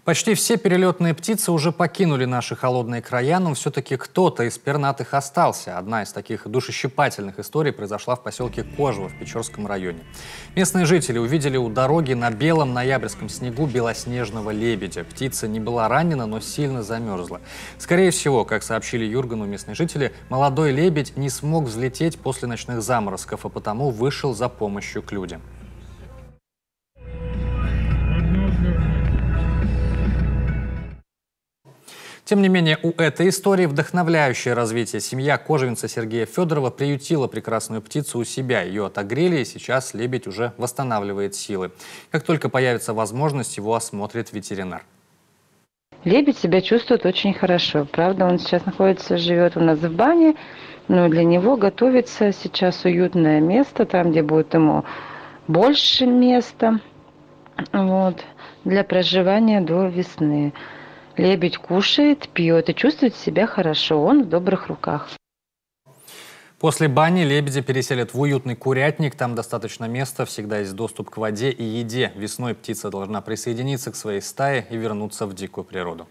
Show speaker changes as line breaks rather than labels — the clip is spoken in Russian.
Почти все перелетные птицы уже покинули наши холодные края, но все-таки кто-то из пернатых остался. Одна из таких душещипательных историй произошла в поселке Кожево в Печорском районе. Местные жители увидели у дороги на белом ноябрьском снегу белоснежного лебедя. Птица не была ранена, но сильно замерзла. Скорее всего, как сообщили Юргану местные жители, молодой лебедь не смог взлететь после ночных заморозков, а потому вышел за помощью к людям. Тем не менее, у этой истории вдохновляющее развитие. Семья кожевенца Сергея Федорова приютила прекрасную птицу у себя. Ее отогрели, и сейчас лебедь уже восстанавливает силы. Как только появится возможность, его осмотрит ветеринар.
Лебедь себя чувствует очень хорошо. Правда, он сейчас живет у нас в бане, но для него готовится сейчас уютное место, там, где будет ему больше места, для проживания до весны. Лебедь кушает, пьет и чувствует себя хорошо. Он в добрых руках.
После бани лебедя переселят в уютный курятник. Там достаточно места, всегда есть доступ к воде и еде. Весной птица должна присоединиться к своей стае и вернуться в дикую природу.